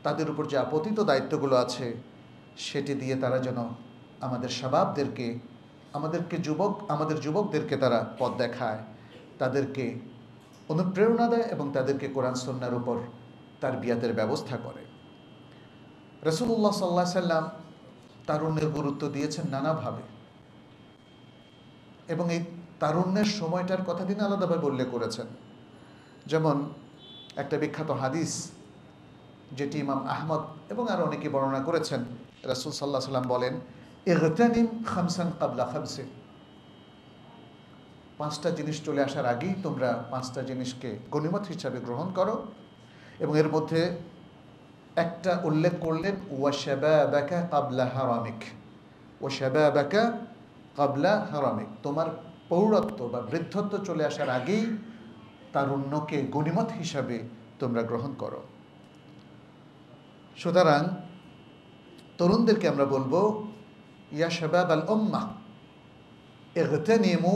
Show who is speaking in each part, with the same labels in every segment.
Speaker 1: তাদের উপর যে আপতিত দায়িত্বগুলো আছে সেটি দিয়ে তারা যেন আমাদের শাবাবদেরকে, আমাদের যুবকদেরকে তারা পথ দেখায়, তাদেরকে অনুপ্রেরণা দেয় এবং তাদেরকে কোরআন সুন্নাহর উপর তারবিয়াতের ব্যবস্থা করে। রাসূলুল্লাহ সাল্লাল্লাহু আলাইহি সাল্লাম তারুণ্যের গুরুত্ব দিয়েছেন নানাভাবে, এবং এই তারুণ্যের সময়টার কথা তিনি আলাদাভাবে উল্লেখ করেছেন। যেমন একটা বিখ্যাত হাদিস যেটি ইমাম আহমদ এবং আরও অনেকে বর্ণনা করেছেন, রাসূল সাল্লাল্লাহু আলাইহি সাল্লাম বলেন, ইগতানিম খামসান ক্বাবলা খামসিন, 5টা জিনিস চলে আসার আগেই তোমরা 5টা জিনিসকে গনিমত হিসাবে গ্রহণ করো। এবং এর মধ্যে একটা উল্লেখ করলেন, ওয়া শাবাবাকা ক্বাবলা হারামিক, ওয়া শাবাবাকা ক্বাবলা হারামিক, তোমার পৌরত্ব বা বৃদ্ধত্ব চলে আসার আগেই তারুণ্যকে গনিমত হিসাবে তোমরা গ্রহণ করো। সুতরাং তরুণদেরকে আমরা বলবো, ইয়া শাবাব আল উম্মাহ ইগতানিমু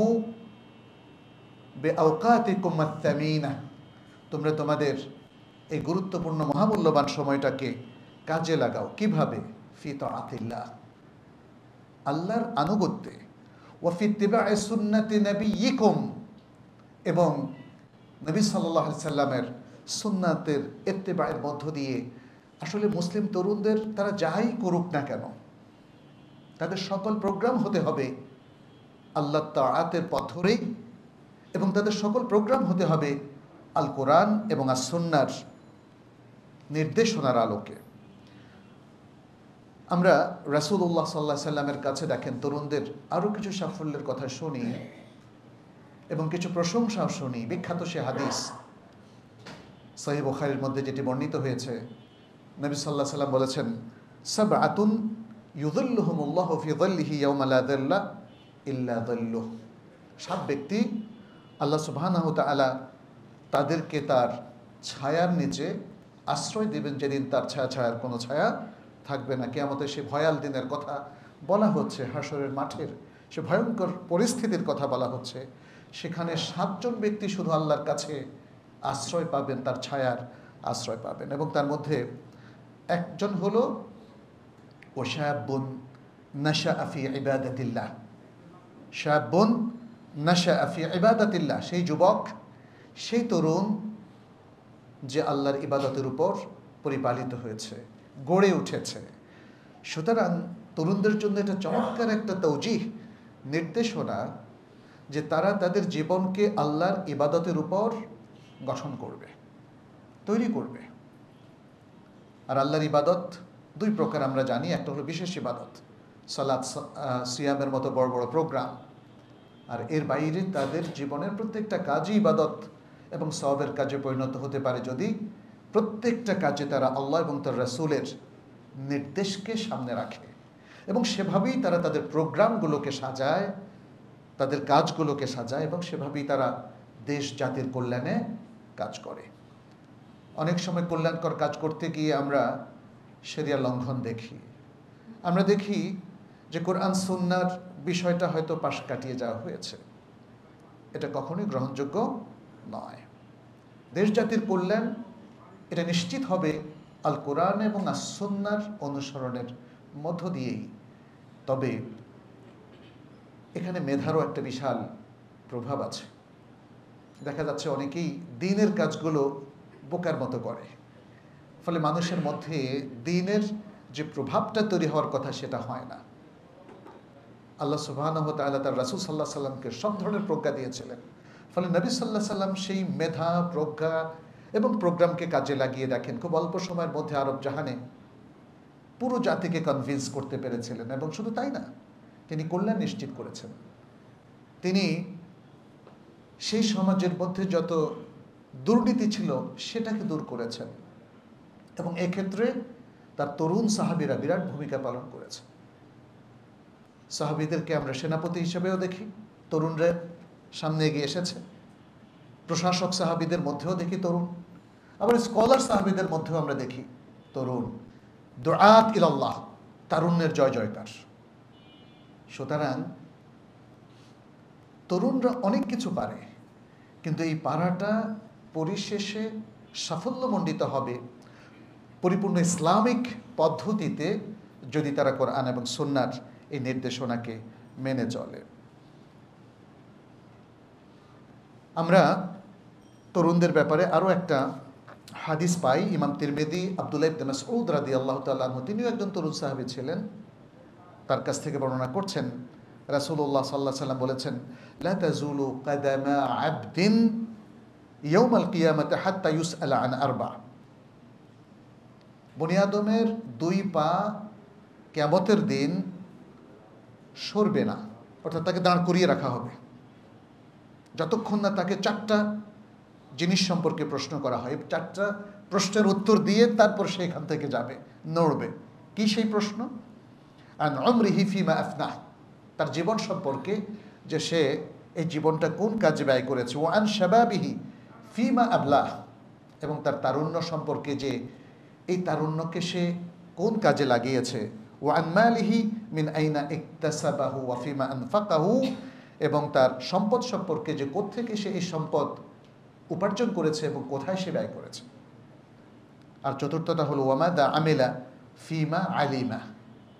Speaker 1: বিআওকাতিকুম আত-তামিনা, তোমরা তোমাদের এই গুরুত্বপূর্ণ মহামূল্যবান সময়টাকে কাজে লাগাও। কিভাবে? ফি তাআতিল্লাহ, আল্লাহর আনুগত্যে, ওয়া ফি ইত্তিবা'i সুন্নাতি নাবিয়্যিকুম, এবং নবী সাল্লাল্লাহু আলাইহি সাল্লামের সুন্নাতের ইত্তিবা'ের মধ্য দিয়ে আসলে মুসলিম তরুণদের তারা যাই করুক না কেন তাদের সকল প্রোগ্রাম হতে হবে আল্লাহর তাআতের পথ ধরেই, এবং তাদের সকল প্রোগ্রাম হতে হবে আল কোরআন এবং আস সুন্নাহর নির্দেশনার আলোকে। আমরা রাসূলুল্লাহ সাল্লাল্লাহু আলাইহি সাল্লামের কাছে দেখেন তরুণদের আরও কিছু সাফল্যের কথা শুনি এবং কিছু প্রশংসাও শুনি। বিখ্যাত সে হাদিস সহিহ বুখারীর মধ্যে যেটি বর্ণিত হয়েছে, নবী সাল্লাল্লাহু আলাইহি সাল্লাম বলেছেন, সাবআতুন ইউযিল্লুহুমুল্লাহু ফি যিল্লিহি ইয়াওমা লা যিল্লা ইল্লা যিল্লুহ, 7 ব্যক্তি আল্লাহ সুবহানাহু ওয়া তাআলা তাদেরকে তার ছায়ার নিচে আশ্রয় দেবেন যেদিন তার ছায়ার কোনো ছায়া থাকবে না। কিয়ামতের সে ভয়াল দিনের কথা বলা হচ্ছে, হাসরের মাঠের সে ভয়ঙ্কর পরিস্থিতির কথা বলা হচ্ছে। সেখানে 7 জন ব্যক্তি শুধু আল্লাহর কাছে আশ্রয় পাবেন, তার ছায়ার আশ্রয় পাবেন, এবং তার মধ্যে একজন হলো ওয়াশাবুন নাশাআ ফি ইবাদাতিল্লাহ, শাবুন নাশাআ ফি ইবাদাতিল্লাহ, সেই যুবক, সেই তরুণ যে আল্লাহর ইবাদতের উপর পরিপালিত হয়েছে, গড়ে উঠেছে। সুতরাং তরুণদের জন্য এটা চমৎকার একটা তৌজিহ, নির্দেশনা, যে তারা তাদের জীবনকে আল্লাহর ইবাদতের উপর গঠন করবে, তৈরি করবে। আর আল্লাহর ইবাদত 2 প্রকার আমরা জানি, একটা হলো বিশেষ ইবাদত, সালাত সিয়ামের মতো বড় বড় প্রোগ্রাম, আর এর বাইরে তাদের জীবনের প্রত্যেকটা কাজই ইবাদত এবং সওয়াবের কাজে পরিণত হতে পারে যদি প্রত্যেকটা কাজে তারা আল্লাহ এবং তার রাসূলের নির্দেশকে সামনে রাখে, এবং সেভাবেই তারা তাদের প্রোগ্রামগুলোকে সাজায়, তাদের কাজগুলোকে সাজায়, এবং সেভাবেই তারা দেশ জাতির কল্যাণে কাজ করে। অনেক সময় কল্যাণকর কাজ করতে গিয়ে আমরা শরিয়া লঙ্ঘন দেখি, আমরা দেখি যে কোরআন সুন্নাহর বিষয়টা হয়তো পাশ কাটিয়ে যাওয়া হয়েছে। এটা কখনোই গ্রহণযোগ্য নয়। দেশ জাতির কল্যাণ এটা নিশ্চিত হবে আল কোরআন এবং আস সুন্নাহর অনুসরণের মধ্য দিয়েই। তবে এখানে মেধারও একটা বিশাল প্রভাব আছে। দেখা যাচ্ছে অনেকেই দ্বীনের কাজগুলো বোকার মতো করে, ফলে মানুষের মধ্যে দ্বীনের যে প্রভাবটা তৈরি হওয়ার কথা সেটা হয় না। আল্লাহ সুবহানাহু ওয়া তাআলা তার রাসূল সাল্লাল্লাহু আলাইহি সাল্লামকে সব ধরনের প্রজ্ঞা দিয়েছিলেন, ফলে নবী সাল্লাল্লাহু আলাইহি সাল্লাম সেই মেধা, প্রজ্ঞা এবং প্রোগ্রামকে কাজে লাগিয়ে দেখেন খুব অল্প সময়ের মধ্যে আরব জাহানে পুরো জাতিকে কনভিন্স করতে পেরেছিলেন। এবং শুধু তাই না, তিনি কল্যাণ নিশ্চিত করেছেন। তিনি সেই সমাজের মধ্যে যত দুর্নীতি ছিল সেটাকে দূর করেছেন, এবং এক্ষেত্রে তার তরুণ সাহাবীরা বিরাট ভূমিকা পালন করেছে। সাহাবীদেরকে আমরা সেনাপতি হিসেবেও দেখি, তরুণরা সামনে এগিয়ে এসেছে। প্রশাসক সাহাবীদের মধ্যেও দেখি তরুণ, আবার স্কলার সাহাবীদের মধ্যেও আমরা দেখি তরুণ। দুআত ইলাল্লাহ, তারুণ্যের জয় জয়কার। সুতরাং তরুণরা অনেক কিছু পারে, কিন্তু এই পারাটা পরিশেষে সাফল্যমণ্ডিত হবে পরিপূর্ণ ইসলামিক পদ্ধতিতে যদি তারা কোরআন এবং সুন্নাহর এই নির্দেশনাকে মেনে চলে। আমরা তরুণদের ব্যাপারে আরও একটা হাদিস পাই। ইমাম তিরমিজি আব্দুল্লাহ ইবনে মাসউদ রাদিয়াল্লাহু তাআলা আনহু, তিনিও একজন তরুণ সাহাবী ছিলেন, তার কাছ থেকে বর্ণনা করছেন রাসূলুল্লাহ সাল্লাল্লাহু আলাইহি ওয়াসাল্লাম বলেছেন, লা তাজুলু কাদামা আবদিন ইয়াউমাল কিয়ামাতি হাত্তা ইউসআলা আন আরবা। বনি আদমের দুই পা কিয়ামতের দিন সরবে না, অর্থাৎ তাকে দাঁড় করিয়ে রাখা হবে যতক্ষণ না তাকে চারটা জিনিস সম্পর্কে প্রশ্ন করা হয়। চারটা প্রশ্নের উত্তর দিয়ে তারপর সে এখান থেকে যাবে, নড়বে। কি সেই প্রশ্ন? আন উমরিহি ফিমা আফনাহ, তার জীবন সম্পর্কে, যে সে এই জীবনটা কোন কাজে ব্যয় করেছে। ও আন শাবাবিহি ফিমা আবলাহ, এবং তার তারুণ্য সম্পর্কে, যে এই তারুণ্যকে সে কোন কাজে লাগিয়েছে। ও আন মালিহি মিন আইনা ইকতাসাবাহু ওয়া ফিমা আনফাকাহু, এবং তার সম্পদ সম্পর্কে, যে কোত্থেকে সে এই সম্পদ উপার্জন করেছে এবং কোথায় সে ব্যয় করেছে। আর চতুর্থটা হলো ওয়ামাদা আমিলা ফিমা আলিমা,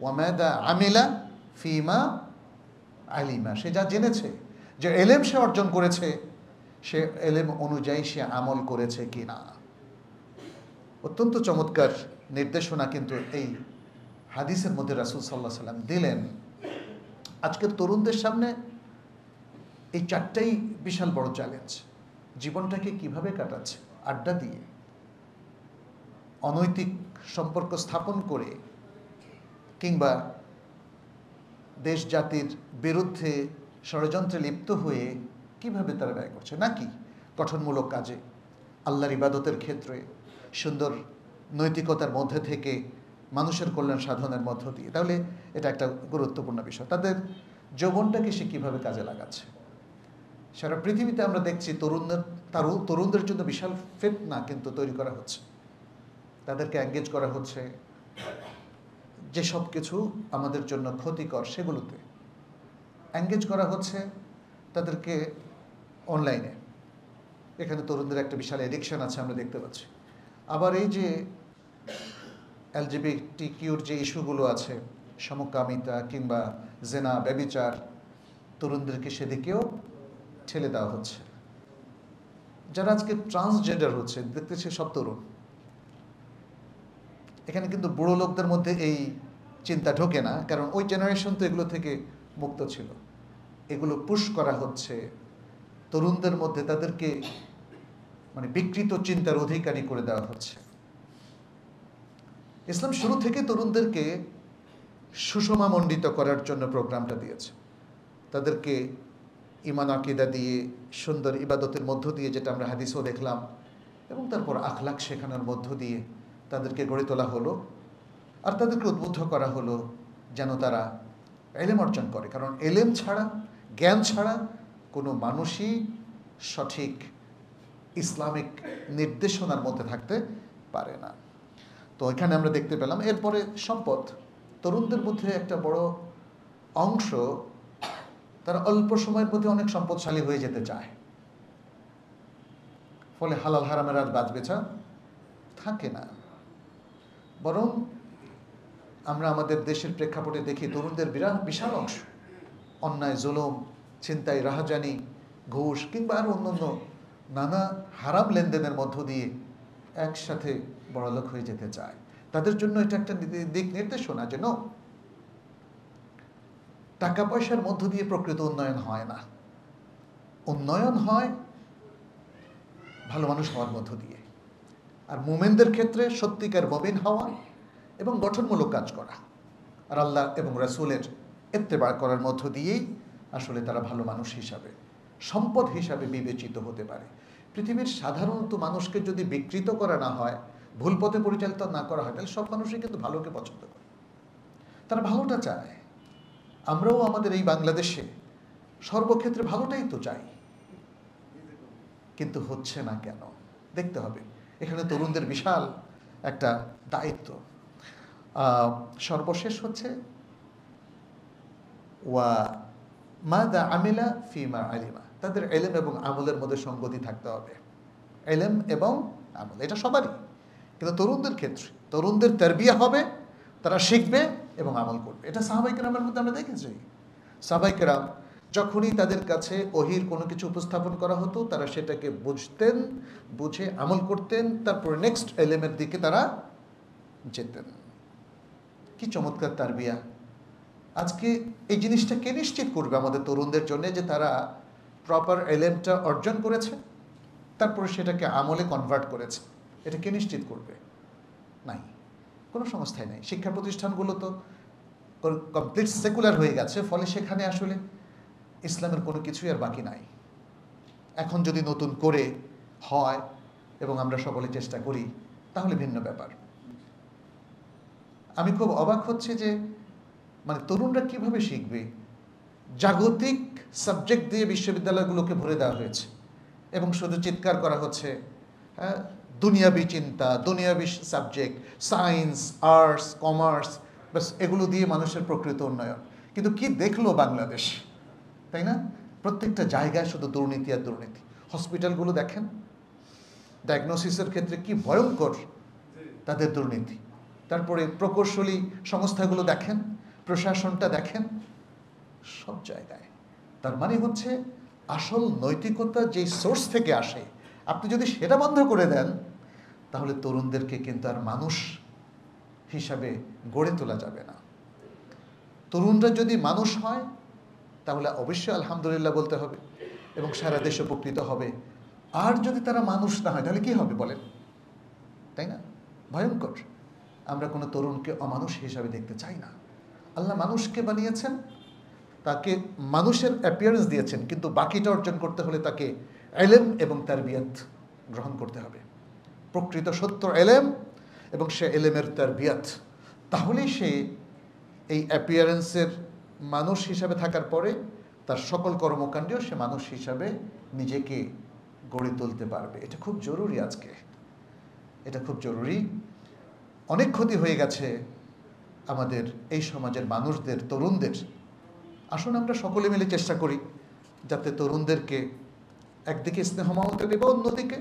Speaker 1: ওয়ামাদা আমিলা ফিমা আলিমা, সে যা জেনেছে, যে এলেম সে অর্জন করেছে, সে এলেম অনুযায়ী সে আমল করেছে কি না। অত্যন্ত চমৎকার নির্দেশনা কিন্তু এই হাদিসের মধ্যে রাসূল সাল্লাল্লাহু আলাইহি ওয়াসাল্লাম দিলেন। আজকের তরুণদের সামনে এই চারটাই বিশাল বড় চ্যালেঞ্জ। জীবনটাকে কিভাবে কাটাচ্ছে? আড্ডা দিয়ে, অনৈতিক সম্পর্ক স্থাপন করে, কিংবা দেশ জাতির বিরুদ্ধে ষড়যন্ত্রে লিপ্ত হয়ে কিভাবে তারা ব্যয় করছে, নাকি গঠনমূলক কাজে, আল্লাহর ইবাদতের ক্ষেত্রে, সুন্দর নৈতিকতার মধ্যে থেকে মানুষের কল্যাণ সাধনের মধ্য দিয়ে। তাহলে এটা একটা গুরুত্বপূর্ণ বিষয়। তাদের যৌবনটাকে সে কীভাবে কাজে লাগাচ্ছে। সারা পৃথিবীতে আমরা দেখছি তরুণদের জন্য বিশাল ফিতনা কিন্তু তৈরি করা হচ্ছে, তাদেরকে এঙ্গেজ করা হচ্ছে যে সব কিছু আমাদের জন্য ক্ষতিকর সেগুলোতে এঙ্গেজ করা হচ্ছে, তাদেরকে অনলাইনে। এখানে তরুণদের একটা বিশাল এডিকশন আছে, আমরা দেখতে পাচ্ছি। আবার এই যে এলজিবিটিকিউর যে ইস্যুগুলো আছে, সমকামিতা কিংবা জেনা, ব্যভিচার, তরুণদেরকে সেদিকেও ঠেলে দেওয়া হচ্ছে। যারা আজকে ট্রান্সজেন্ডার হচ্ছে, দেখতেছে সব তরুণ। এখানে কিন্তু বুড়ো লোকদের মধ্যে এই চিন্তা ঢোকে না, কারণ ওই জেনারেশন তো এগুলো থেকে মুক্ত ছিল। এগুলো পুশ করা হচ্ছে তরুণদের মধ্যে, তাদেরকে মানে বিকৃত চিন্তার অধিকারী করে দেওয়া হচ্ছে। ইসলাম শুরু থেকে তরুণদেরকে সুষমামণ্ডিত করার জন্য প্রোগ্রামটা দিয়েছে। তাদেরকে ঈমান আকীদা দিয়ে, সুন্দর ইবাদতের মধ্য দিয়ে, যেটা আমরা হাদিসেও দেখলাম, এবং তারপর আখলাক শেখানোর মধ্য দিয়ে তাদেরকে গড়ে তোলা হলো। আর তাদেরকে উদ্বুদ্ধ করা হলো যেন তারা এলেম অর্জন করে, কারণ এলেম ছাড়া, জ্ঞান ছাড়া কোনো মানুষই সঠিক ইসলামিক নির্দেশনার মধ্যে থাকতে পারে না। তো এখানে আমরা দেখতে পেলাম। এরপরে সম্পদ, তরুণদের মধ্যে একটা বড় অংশ, তারা অল্প সময়ের মধ্যে অনেক সম্পদশালী হয়ে যেতে চায়, ফলে হালাল হারামের আর বাজ বেচা থাকে না। বরং আমরা আমাদের দেশের প্রেক্ষাপটে দেখি তরুণদের বিশাল অংশ অন্যায়, জুলুম, ছিনতাই, রাহাজানি, ঘুষ কিংবা আরও অন্যান্য নানা হারাম লেনদেনের মধ্য দিয়ে একসাথে বড়লোক হয়ে যেতে চায়। তাদের জন্য এটা একটা দিক নির্দেশনা যে টাকা পয়সার মধ্য দিয়ে প্রকৃত উন্নয়ন হয় না, উন্নয়ন হয় ভালো মানুষ হওয়ার মধ্য দিয়ে। আর মুমিনদের ক্ষেত্রে সত্যিকার মুমিন হওয়া এবং গঠনমূলক কাজ করা, আর আল্লাহ এবং রাসূলের ইত্তেবা করার মধ্য দিয়েই আসলে তারা ভালো মানুষ হিসাবে, সম্পদ হিসাবে বিবেচিত হতে পারে। পৃথিবীর সাধারণত মানুষকে যদি বিকৃত করা না হয়, ভুল পথে পরিচালিত না করা হয়, তাহলে সব মানুষই কিন্তু ভালোকে পছন্দ করে, তারা ভালোটা চায়। আমরাও আমাদের এই বাংলাদেশে সর্বক্ষেত্রে ভালোটাই তো চাই, কিন্তু হচ্ছে না কেন দেখতে হবে। এখানে তরুণদের বিশাল একটা দায়িত্ব। সর্বশেষ হচ্ছে ওয়া মাদা আমিলা ফিমা আলিমা, তাদের এলেম এবং আমলের মধ্যে সঙ্গতি থাকতে হবে। এলেম এবং আমল এটা সবারই, কিন্তু তরুণদের ক্ষেত্রে তরুণদের তারবিয়া হবে, তারা শিখবে এবং আমল করবে। এটা সাহাবায়ে কেরামের মধ্যে আমরা দেখেছি। সাহাবায়ে কেরাম যখনই তাদের কাছে ওহীর কোনো কিছু উপস্থাপন করা হতো, তারা সেটাকে বুঝতেন, বুঝে আমল করতেন, তারপরে নেক্সট এলেমের দিকে তারা যেতেন। কি চমৎকার তারবিয়া! আজকে এই জিনিসটা কে নিশ্চিত করবে আমাদের তরুণদের জন্য যে তারা প্রপার এলেমটা অর্জন করেছে, তারপরে সেটাকে আমলে কনভার্ট করেছে? এটা কে নিশ্চিত করবে? নাই, কোনো সংস্থাই নাই। শিক্ষা প্রতিষ্ঠানগুলো তো কমপ্লিট সেকুলার হয়ে গেছে, ফলে সেখানে আসলে ইসলামের কোনো কিছুই আর বাকি নাই। এখন যদি নতুন করে হয় এবং আমরা সকলে চেষ্টা করি, তাহলে ভিন্ন ব্যাপার। আমি খুব অবাক হচ্ছে যে মানে তরুণরা কিভাবে শিখবে। জাগতিক সাবজেক্ট দিয়ে বিশ্ববিদ্যালয়গুলোকে ভরে দেওয়া হয়েছে এবং শুধু চিৎকার করা হচ্ছে দুনিয়াবি চিন্তা, দুনিয়াবি সাবজেক্ট, সায়েন্স, আর্টস, কমার্স, বাস এগুলো দিয়ে মানুষের প্রকৃত উন্নয়ন। কিন্তু কি দেখলো বাংলাদেশ, তাই না? প্রত্যেকটা জায়গায় শুধু দুর্নীতি আর দুর্নীতি। হসপিটালগুলো দেখেন, ডায়াগনোসিসের ক্ষেত্রে কি ভয়ঙ্কর তাদের দুর্নীতি। তারপরে প্রকৌশলী সংস্থাগুলো দেখেন, প্রশাসনটা দেখেন, সব জায়গায়। তার মানে হচ্ছে আসল নৈতিকতা যেই সোর্স থেকে আসে, আপনি যদি সেটা বন্ধ করে দেন, তাহলে তরুণদেরকে কিন্তু আর মানুষ হিসাবে গড়ে তোলা যাবে না। তরুণরা যদি মানুষ হয়, তাহলে অবশ্যই আলহামদুলিল্লাহ বলতে হবে এবং সারা দেশ উপকৃত হবে। আর যদি তারা মানুষ না হয়, তাহলে কি হবে বলেন, তাই না? ভয়ঙ্কর। আমরা কোনো তরুণকে অমানুষ হিসাবে দেখতে চাই না। আল্লাহ মানুষকে বানিয়েছেন, তাকে মানুষের অ্যাপিয়ারেন্স দিয়েছেন, কিন্তু বাকিটা অর্জন করতে হলে তাকে এলেম এবং তারবিয়াত গ্রহণ করতে হবে। প্রকৃত সত্য এলেম এবং সে এলেমের তারবিয়াত, তাহলেই সে এই অ্যাপিয়ারেন্সের মানুষ হিসাবে থাকার পরে তার সকল কর্মকাণ্ডেও সে মানুষ হিসাবে নিজেকে গড়ে তুলতে পারবে। এটা খুব জরুরি আজকে, এটা খুব জরুরি। অনেক ক্ষতি হয়ে গেছে আমাদের এই সমাজের মানুষদের, তরুণদের। আসুন আমরা সকলে মিলে চেষ্টা করি যাতে তরুণদেরকে একদিকে স্নেহ মমতা দেব, অন্যদিকে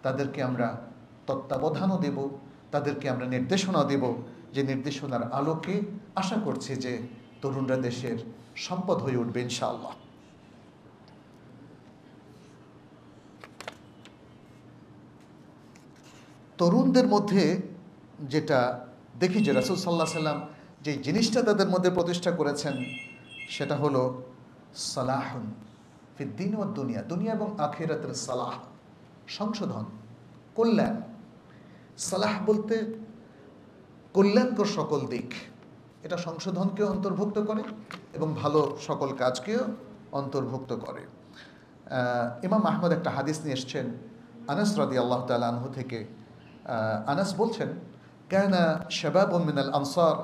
Speaker 1: তাদেরকে আমরা তত্ত্বাবধানও দেব, তাদেরকে আমরা নির্দেশনা দেব, যে নির্দেশনার আলোকে আশা করছি যে তরুণরা দেশের সম্পদ হয়ে উঠবে ইনশাআল্লাহ। তরুণদের মধ্যে যেটা দেখি যে রাসূল সাল্লাল্লাহু আলাইহি সাল্লাম যে জিনিসটা তাদের মধ্যে প্রতিষ্ঠা করেছেন, সেটা হলো সালাহুন ফিদ দ্বীন ওয়াদ দুনিয়া, দুনিয়া এবং আখিরাতের সালাহ, সংশোধন, কল্যাণ। সালাহ বলতে কল্যাণকর সকল দিক, এটা সংশোধনকেও অন্তর্ভুক্ত করে এবং ভালো সকল কাজকেও অন্তর্ভুক্ত করে। ইমাম আহমদ একটা হাদিস নিয়ে এসছেন আনাস রাদিয়াল্লাহু তাআলা আনহু থেকে। আনাস বলছেন, কানা শাবাবুন মিনাল আনসার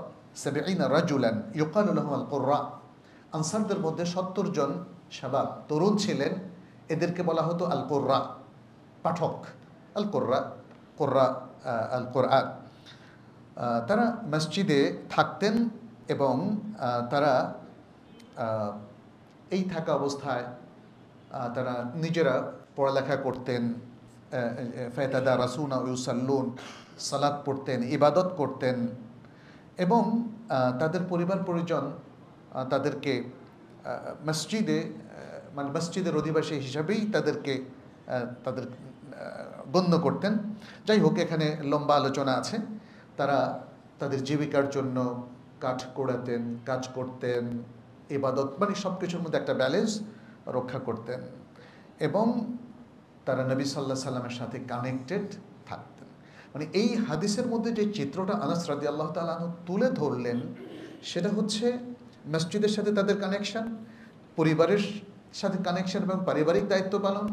Speaker 1: 70 রাজুলান ইউকালু লাহুম আল কুররা। আনসারদের মধ্যে 70 জন শাবাব, তরুণ ছিলেন, এদেরকে বলা হতো আল কুররা, পাঠক। আল কুররা, কুররা আল কুরআন। তারা মসজিদে থাকতেন এবং তারা এই থাকা অবস্থায় তারা নিজেরা পড়ালেখা করতেন, ফায়াতাদারাসুনা ওয়া ইউসাল্লুন, সালাত পড়তেন, ইবাদত করতেন এবং তাদের পরিবার পরিজন তাদেরকে মসজিদে মানে মসজিদের অধিবাসী হিসাবেই তাদেরকে তাদের গণ্য করতেন। যাই হোক, এখানে লম্বা আলোচনা আছে। তারা তাদের জীবিকার জন্য কাঠ কোড়াতেন, কাজ করতেন, ইবাদত, মানে সব কিছুর মধ্যে একটা ব্যালেন্স রক্ষা করতেন এবং তারা নবী সাল্লাল্লাহু আলাইহি সাল্লামের সাথে কানেক্টেড থাকতেন। মানে এই হাদিসের মধ্যে যে চিত্রটা আনাস রাদিয়াল্লাহু তাআলা আনহু তুলে ধরলেন, সেটা হচ্ছে মসজিদের সাথে তাদের কানেকশন, পরিবারের সাথে কানেকশন এবং পারিবারিক দায়িত্ব পালন,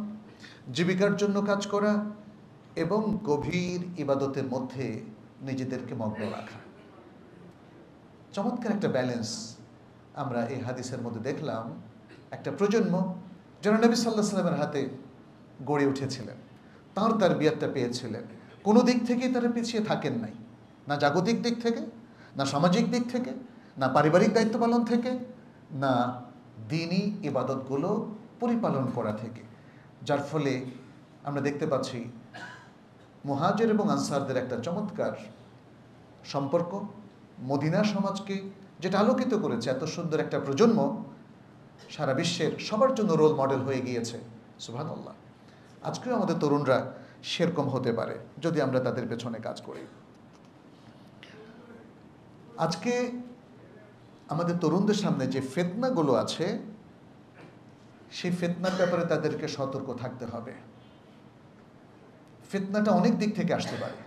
Speaker 1: জীবিকার জন্য কাজ করা এবং গভীর ইবাদতের মধ্যে নিজেদেরকে মগ্ন রাখা। চমৎকার একটা ব্যালেন্স আমরা এই হাদিসের মধ্যে দেখলাম। একটা প্রজন্ম যারা নবী সাল্লাল্লাহু আলাইহি সাল্লামের হাতে গড়ে উঠেছিলেন, তাঁর তারবিয়াতটা পেয়েছিলেন, কোনো দিক থেকেই তারা পিছিয়ে থাকেন নাই, না জাগতিক দিক থেকে, না সামাজিক দিক থেকে, না পারিবারিক দায়িত্ব পালন থেকে, না দ্বীনি ইবাদতগুলো পরিপালন করা থেকে। যার ফলে আমরা দেখতে পাচ্ছি মুহাজির এবং আনসারদের একটা চমৎকার সম্পর্ক মদিনা সমাজকে যেটা আলোকিত করেছে, এত সুন্দর একটা প্রজন্ম সারা বিশ্বের সবার জন্য রোল মডেল হয়ে গিয়েছে। সুবহানাল্লাহ। আজকেও আমাদের তরুণরা সেরকম হতে পারে যদি আমরা তাদের পেছনে কাজ করি। আজকে আমাদের তরুণদের সামনে যে ফিতনাগুলো আছে, সেই ফিতনার ব্যাপারে তাদেরকে সতর্ক থাকতে হবে। ফিতনাটা অনেক দিক থেকে আসতে পারে।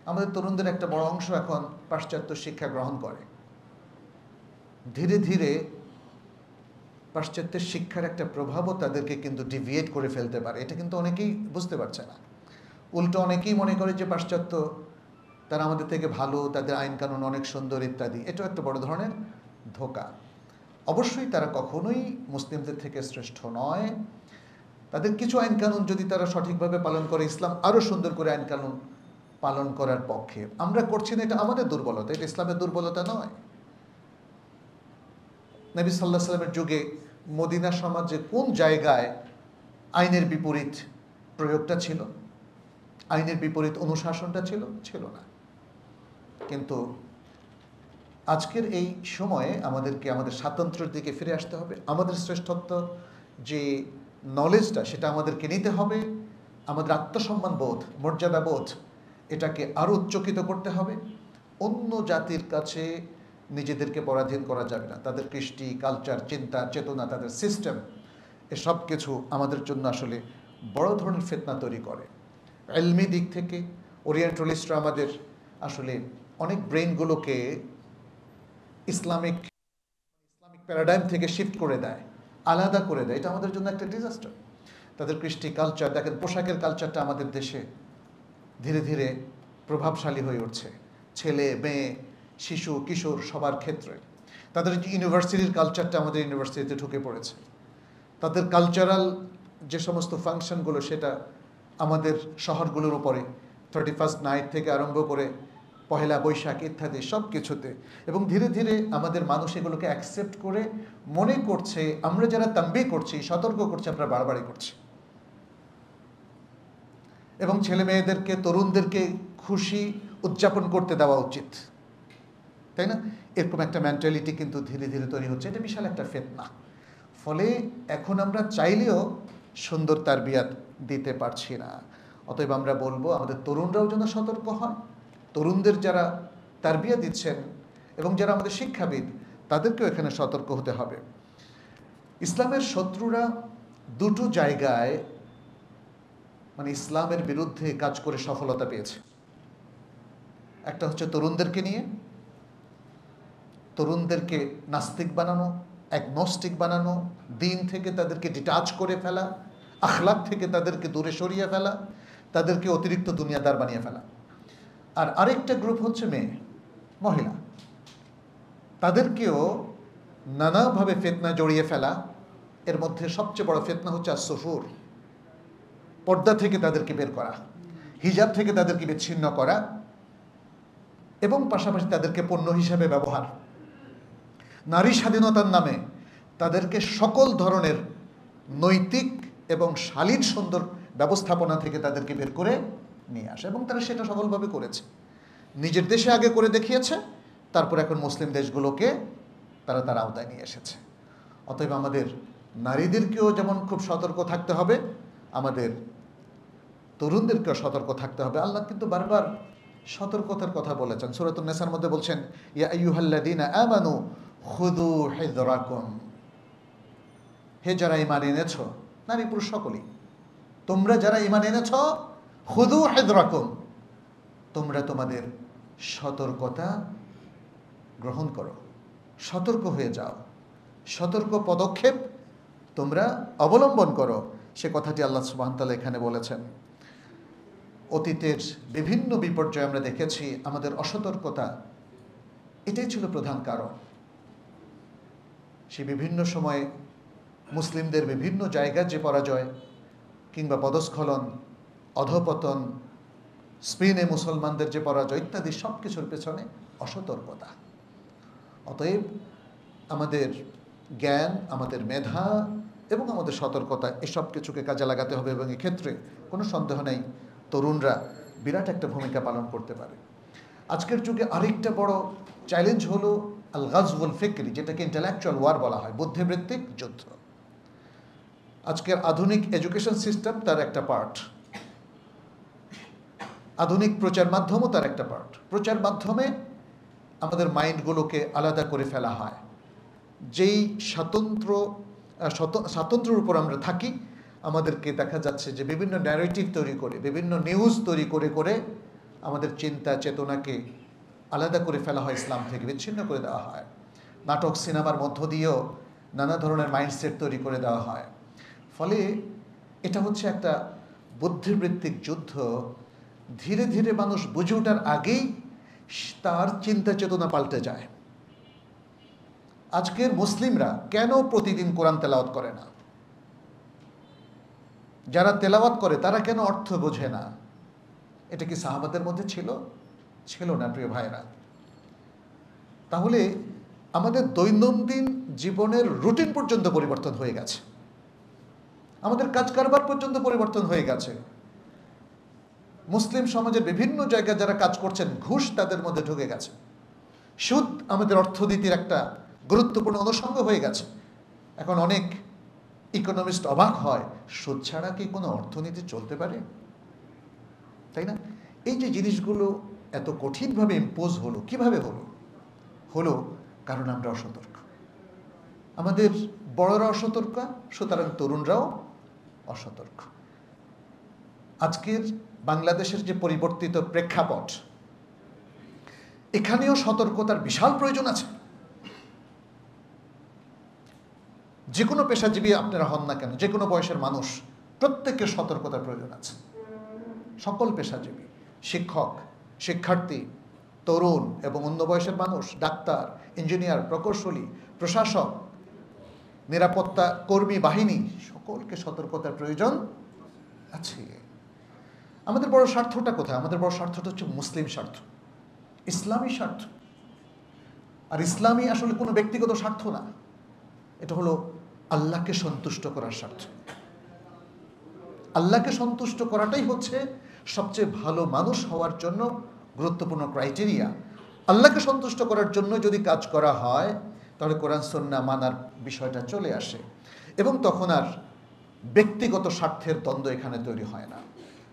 Speaker 1: আমাদের তরুণদের একটা বড় অংশ এখন পাশ্চাত্য শিক্ষা গ্রহণ করে। ধীরে ধীরে পাশ্চাত্যের শিক্ষার একটা প্রভাবও তাদেরকে কিন্তু ডিভিয়েট করে ফেলতে পারে। এটা কিন্তু অনেকেই বুঝতে পারছে না। উল্টো অনেকেই মনে করে যে পাশ্চাত্য তারা আমাদের থেকে ভালো, তাদের আইন কানুন অনেক সুন্দর ইত্যাদি। এটাও একটা বড় ধরনের ধোঁকা। অবশ্যই তারা কখনোই মুসলিমদের থেকে শ্রেষ্ঠ নয়। তাদের কিছু আইন কানুন যদি তারা সঠিকভাবে পালন করে, ইসলাম আরও সুন্দর করে আইন কানুন পালন করার পক্ষে। আমরা করছি না, এটা আমাদের দুর্বলতা, এটা ইসলামের দুর্বলতা নয়। নবী সাল্লাল্লাহু আলাইহি ওয়াসাল্লামের যুগে মদিনা সমাজে কোন জায়গায় আইনের বিপরীত প্রয়োগটা ছিল, আইনের বিপরীত অনুশাসনটা ছিল না। কিন্তু আজকের এই সময়ে আমাদেরকে আমাদের স্বাতন্ত্র্যের দিকে ফিরে আসতে হবে। আমাদের শ্রেষ্ঠত্ব যে নলেজটা, সেটা আমাদেরকে নিতে হবে। আমাদের আত্মসম্মান বোধ, মর্যাদা বোধ, এটাকে আরও উচ্চকিত করতে হবে। অন্য জাতির কাছে নিজেদেরকে পরাধীন করা যাবে না। তাদের কৃষ্টি, কালচার, চিন্তা, চেতনা, তাদের সিস্টেম, এসব কিছু আমাদের জন্য আসলে বড় ধরনের ফিতনা তৈরি করে। ইলমি দিক থেকে ওরিয়েন্টালিস্টরা আমাদের আসলে অনেক ব্রেইনগুলোকে ইসলামিক প্যারাডাইম থেকে শিফট করে দেয়, আলাদা করে দেয়। এটা আমাদের জন্য একটা ডিজাস্টার। তাদের কৃষ্টি, কালচার, দেখেন পোশাকের কালচারটা আমাদের দেশে ধীরে ধীরে প্রভাবশালী হয়ে উঠছে, ছেলে মেয়ে, শিশু, কিশোর সবার ক্ষেত্রে। তাদের ইউনিভার্সিটির কালচারটা আমাদের ইউনিভার্সিটিতে ঢুকে পড়েছে। তাদের কালচারাল যে সমস্ত ফাংশনগুলো, সেটা আমাদের শহরগুলোর উপরে 31st নাইট থেকে আরম্ভ করে পহেলা বৈশাখ ইত্যাদি সব কিছুতে। এবং ধীরে ধীরে আমাদের মানুষ এগুলোকে অ্যাকসেপ্ট করে মনে করছে আমরা যারা তাম্বি করছি, সতর্ক করছি, আমরা বাড়াবাড়ি করছি। এবং ছেলে মেয়েদেরকে, তরুণদেরকে খুশি উদযাপন করতে দেওয়া উচিত, তাই না? এরকম একটা মেন্টালিটি কিন্তু ধীরে ধীরে তৈরি হচ্ছে। এটা বিশাল একটা ফিতনা। ফলে এখন আমরা চাইলেও সুন্দর তারবিয়াত দিতে পারছি না। অতএব আমরা বলবো আমাদের তরুণরাও যেন সতর্ক হয়। তরুণদের যারা তারবিয়া দিচ্ছেন এবং যারা আমাদের শিক্ষাবিদ, তাদেরকেও এখানে সতর্ক হতে হবে। ইসলামের শত্রুরা দুটো জায়গায় মানে ইসলামের বিরুদ্ধে কাজ করে সফলতা পেয়েছে। একটা হচ্ছে তরুণদেরকে নিয়ে, তরুণদেরকে নাস্তিক বানানো, অ্যাগনস্টিক বানানো, দিন থেকে তাদেরকে ডিটাচ করে ফেলা, আখলাক থেকে তাদেরকে দূরে সরিয়ে ফেলা, তাদেরকে অতিরিক্ত দুনিয়াদার বানিয়ে ফেলা। আর আরেকটা গ্রুপ হচ্ছে মেয়ে, মহিলা, তাদেরকেও নানাভাবে ফিতনা জড়িয়ে ফেলা। এর মধ্যে সবচেয়ে বড় ফিতনা হচ্ছে আসসুফুর, পর্দা থেকে তাদেরকে বের করা, হিজাব থেকে তাদেরকে বিচ্ছিন্ন করা, এবং পাশাপাশি তাদেরকে পণ্য হিসাবে ব্যবহার। নারী স্বাধীনতার নামে তাদেরকে সকল ধরনের নৈতিক এবং শালীন সুন্দর ব্যবস্থাপনা থেকে তাদেরকে বের করে নিয়ে আসে। এবং তারা সেটা সফলভাবে করেছে, নিজের দেশে আগে করে দেখিয়েছে, তারপর এখন মুসলিম দেশগুলোকে তারা তার আওতায় নিয়ে এসেছে। অতএব আমাদের নারীদেরকেও যেমন খুব সতর্ক থাকতে হবে, আমাদের তরুণদেরকেও সতর্ক থাকতে হবে। আল্লাহ কিন্তু বারবার সতর্কতার কথা বলেছেন। সূরাতুন নিসার মধ্যে বলছেন, ইয়া আইয়ুহাল্লাযীনা আমানু খুযু হিযরাকুম, হে যারা ঈমান এনেছো, নারী পুরুষ সকলেই, তোমরা যারা ঈমান এনেছো, খুযু হিযরাকুম, তোমরা তোমাদের সতর্কতা গ্রহণ করো, সতর্ক হয়ে যাও, সতর্ক পদক্ষেপ তোমরা অবলম্বন করো। সে কথাটি আল্লাহ সুবহানাহু ওয়া তাআলা এখানে বলেছেন। অতীতের বিভিন্ন বিপর্যয় আমরা দেখেছি, আমাদের অসতর্কতা এটাই ছিল প্রধান কারণ। সে বিভিন্ন সময়ে মুসলিমদের বিভিন্ন জায়গার যে পরাজয় কিংবা পদস্খলন, অধপতন, স্পেনে মুসলমানদের যে পরাজয় ইত্যাদি সব কিছুর পেছনে অসতর্কতা। অতএব আমাদের জ্ঞান, আমাদের মেধা এবং আমাদের সতর্কতা এসব কিছুকে কাজে লাগাতে হবে। এবং এক্ষেত্রে কোনো সন্দেহ নেই তরুণরা বিরাট একটা ভূমিকা পালন করতে পারে। আজকের যুগে আরেকটা বড় চ্যালেঞ্জ হলো আল গাজওয়াল ফিকরি, যেটাকে ইন্টেলেকচুয়াল ওয়ার বলা হয়, বুদ্ধিবৃত্তিক যুদ্ধ। আজকের আধুনিক এডুকেশন সিস্টেম তার একটা পার্ট, আধুনিক প্রচার মাধ্যমও তার একটা পার্ট। প্রচার মাধ্যমে আমাদের মাইন্ডগুলোকে আলাদা করে ফেলা হয়। যেই স্বাতন্ত্র্যের উপর আমরা থাকি, আমাদেরকে দেখা যাচ্ছে যে বিভিন্ন ন্যারেটিভ তৈরি করে, বিভিন্ন নিউজ তৈরি করে করে আমাদের চিন্তা চেতনাকে আলাদা করে ফেলা হয়, ইসলাম থেকে বিচ্ছিন্ন করে দেওয়া হয়। নাটক সিনেমার মধ্য দিয়েও নানা ধরনের মাইন্ডসেট তৈরি করে দেওয়া হয়। ফলে এটা হচ্ছে একটা বুদ্ধিবৃত্তিক যুদ্ধ। ধীরে ধীরে মানুষ বুঝে ওঠার আগেই তার চিন্তা চেতনা পাল্টে যায়। আজকের মুসলিমরা কেন প্রতিদিন কোরআন তেলাওয়াত করে না? যারা তেলাওয়াত করে তারা কেন অর্থ বোঝে না? এটা কি সাহাবাদের মধ্যে ছিল? ছিল না প্রিয় ভাইরা। তাহলে আমাদের দৈনন্দিন জীবনের রুটিন পর্যন্ত পরিবর্তন হয়ে গেছে, আমাদের কাজ কারবার পর্যন্ত পরিবর্তন হয়ে গেছে। মুসলিম সমাজের বিভিন্ন জায়গায় যারা কাজ করছেন, ঘুষ তাদের মধ্যে ঢুকে গেছে। সুদ আমাদের অর্থনীতির একটা গুরুত্বপূর্ণ অনুষঙ্গ হয়ে গেছে। এখন অনেক ইকোনমিস্ট অবাক হয়, সুদ ছাড়া কি কোনো অর্থনীতি চলতে পারে? তাই না? এই যে জিনিসগুলো এত কঠিনভাবে ইম্পোজ হলো, কিভাবে হলো কারণ আমরা অসতর্ক। আমাদের বড়রা অসতর্ক, সুতরাং তরুণরাও অসতর্ক। আজকের বাংলাদেশের যে পরিবর্তিত প্রেক্ষাপট, এখানেও সতর্কতার বিশাল প্রয়োজন আছে। যে কোনো পেশাজীবী আপনারা হন না কেন, যে কোনো বয়সের মানুষ, প্রত্যেকের সতর্কতার প্রয়োজন আছে। সকল পেশাজীবী, শিক্ষক, শিক্ষার্থী, তরুণ এবং অন্য বয়সের মানুষ, ডাক্তার, ইঞ্জিনিয়ার, প্রকৌশলী, প্রশাসক, নিরাপত্তা কর্মী বাহিনী, সকলকে সতর্কতার প্রয়োজন আছে। আমাদের বড় স্বার্থটা কোথায়? আমাদের বড় স্বার্থটা হচ্ছে মুসলিম স্বার্থ, ইসলামী স্বার্থ। আর ইসলামী আসলে কোনো ব্যক্তিগত স্বার্থ না, এটা হলো আল্লাহকে সন্তুষ্ট করার স্বার্থ। আল্লাহকে সন্তুষ্ট করাটাই হচ্ছে সবচেয়ে ভালো মানুষ হওয়ার জন্য গুরুত্বপূর্ণ ক্রাইটেরিয়া। আল্লাহকে সন্তুষ্ট করার জন্য যদি কাজ করা হয়, তাহলে কোরআন সুন্নাহ মানার বিষয়টা চলে আসে এবং তখন আর ব্যক্তিগত স্বার্থের দ্বন্দ্ব এখানে তৈরি হয় না।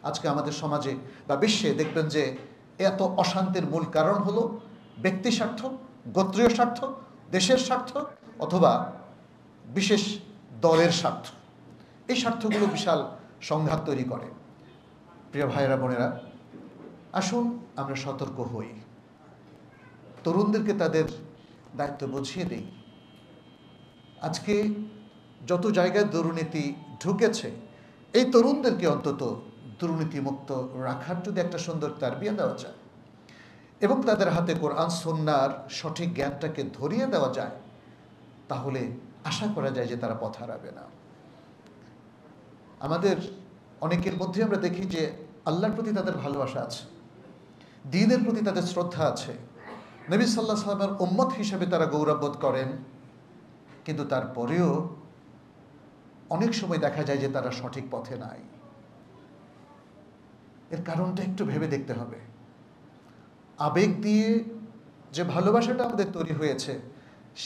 Speaker 1: আজকে আমাদের সমাজে বা বিশ্বে দেখবেন যে এত অশান্তির মূল কারণ হলো ব্যক্তি স্বার্থ, গোত্রীয় স্বার্থ, দেশের স্বার্থ অথবা বিশেষ দলের স্বার্থ। এই স্বার্থগুলো বিশাল সংঘাত তৈরি করে। প্রিয় ভাইয়েরা বোনেরা, আসুন আমরা সতর্ক হই, তরুণদেরকে তাদের দায়িত্ব বুঝিয়ে দিই। আজকে যত জায়গায় দুর্নীতি ঢুকেছে, এই তরুণদেরকে অন্তত দুর্নীতিমুক্ত রাখার যদি একটা সুন্দর তারবিয়া দেওয়া যায় এবং তাদের হাতে কোরআন সুন্নাহর সঠিক জ্ঞানটাকে ধরিয়ে দেওয়া যায়, তাহলে আশা করা যায় যে তারা পথ হারাবে না। আমাদের অনেকের মধ্যে আমরা দেখি যে আল্লাহর প্রতি তাদের ভালোবাসা আছে, দ্বীনের প্রতি তাদের শ্রদ্ধা আছে, নবী সাল্লাল্লাহু আলাইহি ওয়াসাল্লামের উম্মত হিসেবে তারা গৌরববোধ করেন, কিন্তু তারপরেও অনেক সময় দেখা যায় যে তারা সঠিক পথে নাই। এর কারণটা একটু ভেবে দেখতে হবে। আবেগ দিয়ে যে ভালোবাসাটা আমাদের তৈরি হয়েছে,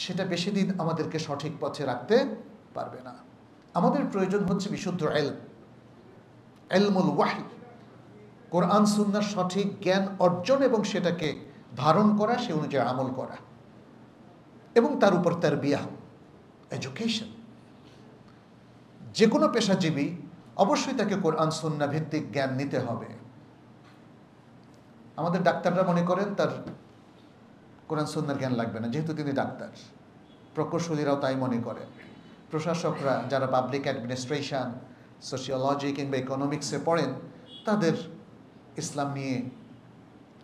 Speaker 1: সেটা বেশি দিন আমাদেরকে সঠিক পথে রাখতে পারবে না। আমাদের প্রয়োজন হচ্ছে বিশুদ্ধ ইলমুল ওয়াহী, কোরআন সুন্নাহর সঠিক জ্ঞান অর্জন এবং সেটাকে ধারণ করা, সে অনুযায়ী আমল করা এবং তার উপর তারবিয়া, এডুকেশন। যে কোনো পেশাজীবী অবশ্যই তাকে কোরআন সুন্নাহ ভিত্তিক জ্ঞান নিতে হবে। আমাদের ডাক্তাররা মনে করেন তার কোরআন সুন্নাহর জ্ঞান লাগবে না, যেহেতু তিনি ডাক্তার। প্রকৌশলীরাও তাই মনে করেন। প্রশাসকরা যারা পাবলিক অ্যাডমিনিস্ট্রেশন, সোশিওলজি কিংবা ইকোনমিক্সে পড়েন, তাদের ইসলাম নিয়ে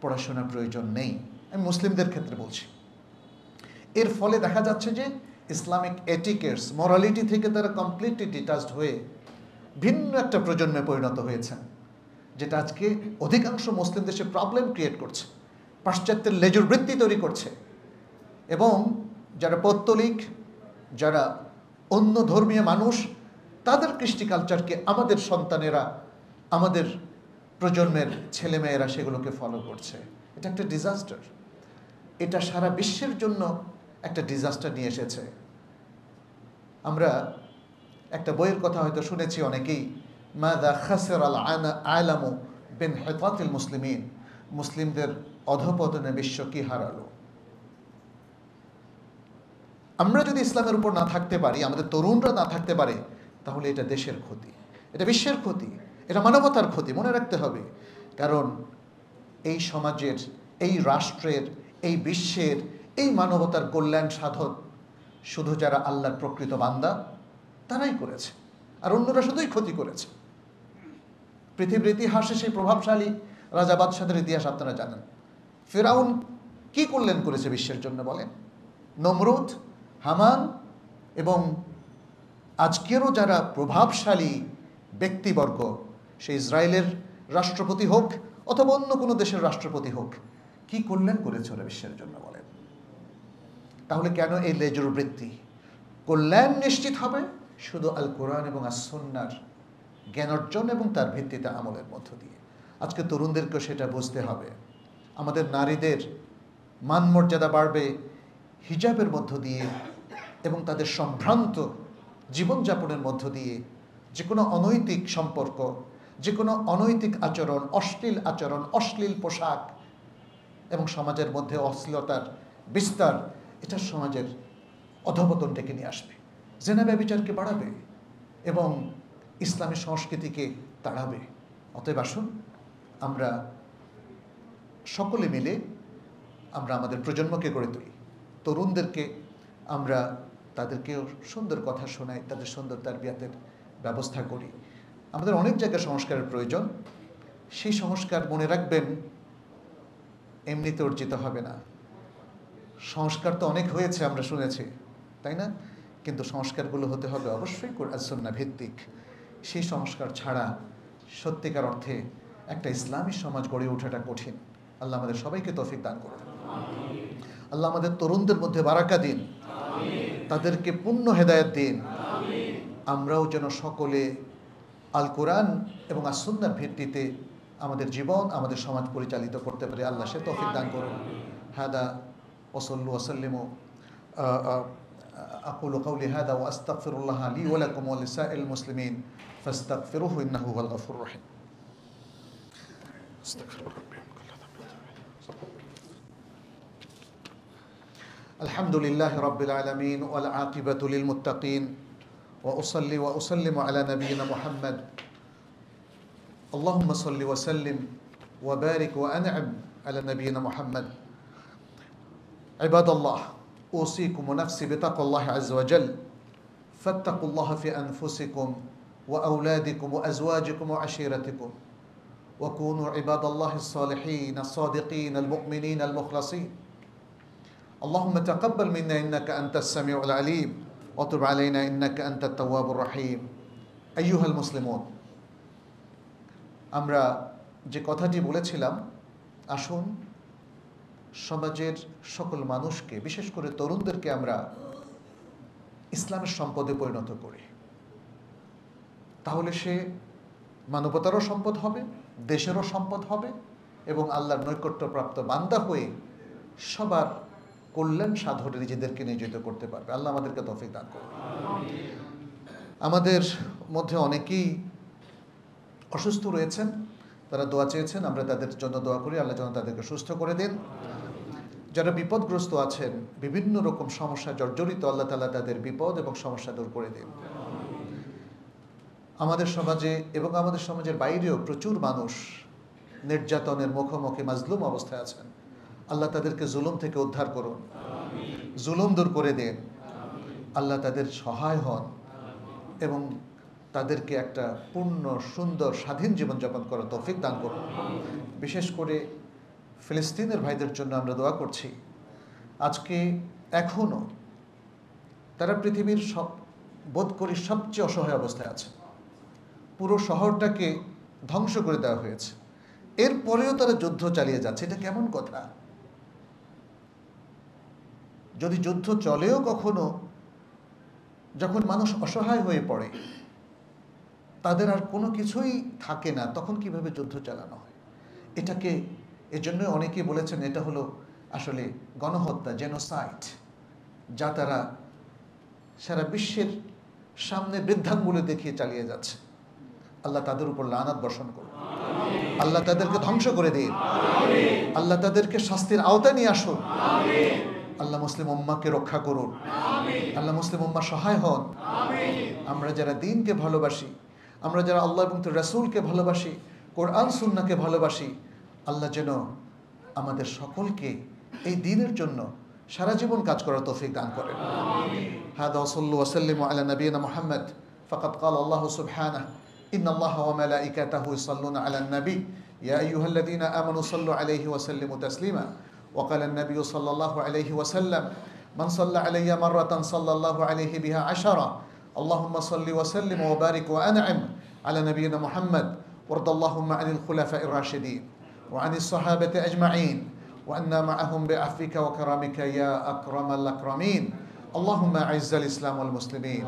Speaker 1: পড়াশোনার প্রয়োজন নেই। আমি মুসলিমদের ক্ষেত্রে বলছি। এর ফলে দেখা যাচ্ছে যে ইসলামিক এটিকেটস, মরালিটি থেকে তারা কমপ্লিটলি ডিটাচড হয়ে ভিন্ন একটা প্রজন্মে পরিণত হয়েছেন, যেটা আজকে অধিকাংশ মুসলিম দেশে প্রবলেম ক্রিয়েট করছে, পাশ্চাত্যের লেজুর বৃত্তি তৈরি করছে এবং যারা পৌত্তলিক, যারা অন্য ধর্মীয় মানুষ, তাদের কৃষ্টি কালচারকে আমাদের সন্তানেরা, আমাদের প্রজন্মের ছেলেমেয়েরা সেগুলোকে ফলো করছে। এটা একটা ডিজাস্টার। এটা সারা বিশ্বের জন্য একটা ডিজাস্টার নিয়ে এসেছে। আমরা একটা বইয়ের কথা হয়তো শুনেছি অনেকেই, মাযা খাসিরাল আলামু বিনহিতাতিল মুসলিমিন, মুসলিমদের অধঃপতনে বিশ্ব কি হারালো। আমরা যদি ইসলামের উপর না থাকতে পারি, আমাদের তরুণরা না থাকতে পারে, তাহলে এটা দেশের ক্ষতি, এটা বিশ্বের ক্ষতি, এটা মানবতার ক্ষতি। মনে রাখতে হবে, কারণ এই সমাজের, এই রাষ্ট্রের, এই বিশ্বের, এই মানবতার কল্যাণ সাধন শুধু যারা আল্লাহর প্রকৃত বান্দা তারাই করেছে, আর অন্যরা শুধুই ক্ষতি করেছে। পৃথিবীর ইতিহাসে সেই প্রভাবশালী রাজা বাদশাদের ইতিহাস আপনারা জানেন। ফিরাউন কি করেছে বিশ্বের জন্য বলেন? নমরুদ, হামান এবং আজকেরও যারা প্রভাবশালী ব্যক্তিবর্গ, সে ইসরায়েলের রাষ্ট্রপতি হোক অথবা অন্য কোনো দেশের রাষ্ট্রপতি হোক, কি করেছে ওরা বিশ্বের জন্য বলেন? তাহলে কেন এই লেজুর বৃত্তি? কল্যাণ নিশ্চিত হবে শুধু আল কোরআন এবং আস সুন্নাহর জ্ঞান অর্জন এবং তার ভিত্তিতে আমলের মধ্য দিয়ে। আজকে তরুণদেরকেও সেটা বুঝতে হবে। আমাদের নারীদের মান মর্যাদা বাড়বে হিজাবের মধ্য দিয়ে এবং তাদের সম্ভ্রান্ত জীবনযাপনের মধ্য দিয়ে। যে কোনো অনৈতিক সম্পর্ক, যে কোনো অনৈতিক আচরণ, অশ্লীল পোশাক এবং সমাজের মধ্যে অশ্লীলতার বিস্তার, এটা সমাজের অধঃপতন ডেকে নিয়ে আসবে, জেনা ব্যভিচারকে বাড়াবে এবং ইসলামী সংস্কৃতিকে তাড়াবে। অতএব আসুন আমরা সকলে মিলে আমরা আমাদের প্রজন্মকে গড়ে তুলি, তরুণদেরকে আমরা তাদেরকেও সুন্দর কথা শোনাই, তাদের সুন্দর তারবিয়াতের ব্যবস্থা করি। আমাদের অনেক জায়গায় সংস্কারের প্রয়োজন। সেই সংস্কার মনে রাখবেন এমনিতে অর্জিত হবে না। সংস্কার তো অনেক হয়েছে আমরা শুনেছি, তাই না? কিন্তু সংস্কারগুলো হতে হবে অবশ্যই কোরআন সুন্নাহ ভিত্তিক। সেই সংস্কার ছাড়া সত্যিকার অর্থে একটা ইসলামী সমাজ গড়ে ওঠাটা কঠিন। আল্লাহ আমাদের সবাইকে তৌফিক দান করুন। আল্লাহ আমাদের তরুণদের মধ্যে বারাকা দিন, তাদেরকে পূর্ণ হেদায়েত দিন। আমরাও যেন সকলে আল কোরআন এবং আস সুন্নাহর ভিত্তিতে আমাদের জীবন, আমাদের সমাজ পরিচালিত করতে পারি। আল্লাহ সে তৌফিক দান করুন। হাদা ওয়াসাল্লু ওয়াসাল্লিমু আকুলু কাউলি হাদা ওয়া আস্তাগফিরুল্লাহ লি ওয়া লাকুম ওয়া লিসাইরিল মুসলিমিন ফাস্তাগফিরুহু ইন্নাহু হুয়াল গফুরুর রহিম। আলহামদুলিল্লাহি রাব্বিল আলামিন ওয়াল আকিবাতু লিল মুত্তাকিন ওয়া উসাল্লি ওয়া উসাল্লিমু আলা নাবিয়িনা মুহাম্মদ। আল্লাহুম্মা সাল্লি ওয়া সাল্লিম ওয়া বারিক ওয়া আন'আম আলা নাবিয়িনা মুহাম্মদ। ইবাদাল্লাহ أوصيكم ونفسي بتقوى الله عز وجل فاتقوا الله في أنفسكم وأولادكم وأزواجكم وعشيرتكم وكونوا عباد الله الصالحين الصادقين المؤمنين المخلصين. اللهم تقبل منا إنك أنت السميع العليم وتب علينا إنك أنت التواب الرحيم. أيها المسلمون, আমরা যে কথাটি বলেছিলাম, আসুন সমাজের সকল মানুষকে, বিশেষ করে তরুণদেরকে আমরা ইসলামের সম্পদে পরিণত করি। তাহলে সে মানবতারও সম্পদ হবে, দেশেরও সম্পদ হবে এবং আল্লাহর নৈকট্যপ্রাপ্ত বান্দা হয়ে সবার কল্যাণ সাধনে নিজেদেরকে নিয়োজিত করতে পারবে। আল্লাহ আমাদেরকে তৌফিক দান করুন। আমাদের মধ্যে অনেকেই অসুস্থ রয়েছেন, তারা দোয়া চেয়েছেন, আমরা তাদের জন্য দোয়া করি। আল্লাহ যেন তাদেরকে সুস্থ করে দিন। যারা বিপদগ্রস্ত আছেন, বিভিন্ন রকম সমস্যা জর্জরিত, আল্লাহ তাআলা তাদের বিপদ এবং সমস্যা দূর করে দিন। আমাদের সমাজে এবং আমাদের সমাজের বাইরেও প্রচুর মানুষ নির্যাতনের মুখোমুখি মাজলুম অবস্থায় আছেন। আল্লাহ তাদেরকে জুলুম থেকে উদ্ধার করুন, জুলুম দূর করে দেন। আল্লাহ তাদের সহায় হন এবং তাদেরকে একটা পূর্ণ সুন্দর স্বাধীন জীবনযাপন করার তৌফিক দান করুন। বিশেষ করে ফিলিস্তিনের ভাইদের জন্য আমরা দোয়া করছি। আজকে এখনও তারা পৃথিবীর বোধ করি সবচেয়ে অসহায় অবস্থায় আছে। পুরো শহরটাকে ধ্বংস করে দেওয়া হয়েছে, এরপরেও তারা যুদ্ধ চালিয়ে যাচ্ছে। এটা কেমন কথা? যদি যুদ্ধ চলেও কখনো, যখন মানুষ অসহায় হয়ে পড়ে, তাদের আর কোনো কিছুই থাকে না, তখন কিভাবে যুদ্ধ চালানো হয়? এটাকে এজন্যই অনেকেই বলেছেন এটা হলো আসলে গণহত্যা, জেনোসাইড, যা তারা সারা বিশ্বের সামনে বৃদ্ধাঙ্গুলে দেখিয়ে চালিয়ে যাচ্ছে। আল্লাহ তাদের উপর লানাত বর্ষণ করুন, আল্লাহ তাদেরকে ধ্বংস করে দিন, আল্লাহ তাদেরকে শাস্তির আওতায় নিয়ে আসুন, আল্লাহ মুসলিম উম্মাহকে রক্ষা করুন, আল্লাহ মুসলিম উম্মাহ সহায় হন। আমরা যারা দ্বীনকে ভালোবাসি, আমরা যারা আল্লাহ এবং তার রাসূলকে ভালোবাসি, কোরআন সুন্নাহকে ভালোবাসি, আল্লাহ যেন আমাদের সকলকে এই দ্বীনের জন্য সারা জীবন কাজ করার তৌফিক দান করেন। হাদা সাল্লু ওয়া সাল্লিমু আলা নবিয়িনা মুহাম্মদ ফাকাদ ক্বালা আল্লাহু সুবহানাহু ইন্নাল্লাহা ওয়া মালাইকাতাহু ইউসাল্লুনা আলান নবী ইয়া আইয়ুহাল্লাযীনা আমানু সাল্লু আলাইহি ওয়া সাল্লিমু তাসলিমা ওয়া ক্বালা আন-নাবিয়্যু সাল্লাল্লাহু আলাইহি ওয়া সাল্লাম মান সাল্লা আলাইয়া মাররাতান সাল্লাল্লাহু আলাইহি বিহা আশারা আল্লাহুম্মা সাল্লি ওয়া সাল্লিম ওয়া বারিক ওয়া আন'im আলা নবিয়িনা মুহাম্মদ ওয়ারদ আল্লাহুম্মা আনিল খুলাফা'iর রাশিদিন ওয়া আনিস সাহাবাতি আজমাইন وأنا معهم بعفوك وكرمك يا أكرم الأكرمين اللهم أعز الإسلام والمسلمين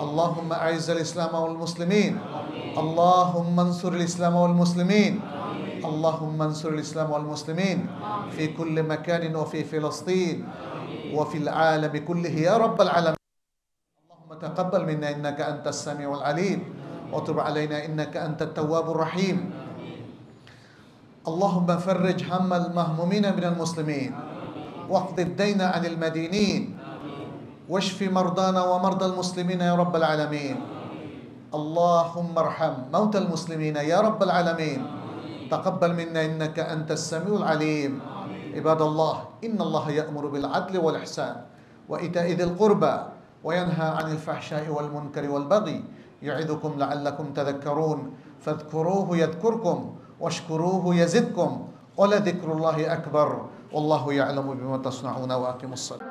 Speaker 1: اللهم أعز الإسلام والمسلمين اللهم انصر الإسلام والمسلمين اللهم انصر الإسلام والمسلمين في كل مكان وفي فلسطين وفي العالم كله يا رب العالمين اللهم تقبل منا إنك أنت السميع العليم وتب علينا إنك أنت التواب الرحيم اللهم فرج هم المهمومين من المسلمين واقض الدين عن المدينين واشف مرضانا ومرضى المسلمين يا رب العالمين اللهم ارحم موتى المسلمين يا رب العالمين تقبل منا إنك أنت السميع العليم عباد الله إن الله يأمر بالعدل والإحسان وإيتاء ذي القربى وينهى عن الفحشاء والمنكر والبغي يعظكم لعلكم تذكرون فاذكروه يذكركم واشكروه يزدكم ولذكر الله أكبر والله يعلم بما تصنعون وأقيموا الصلاة.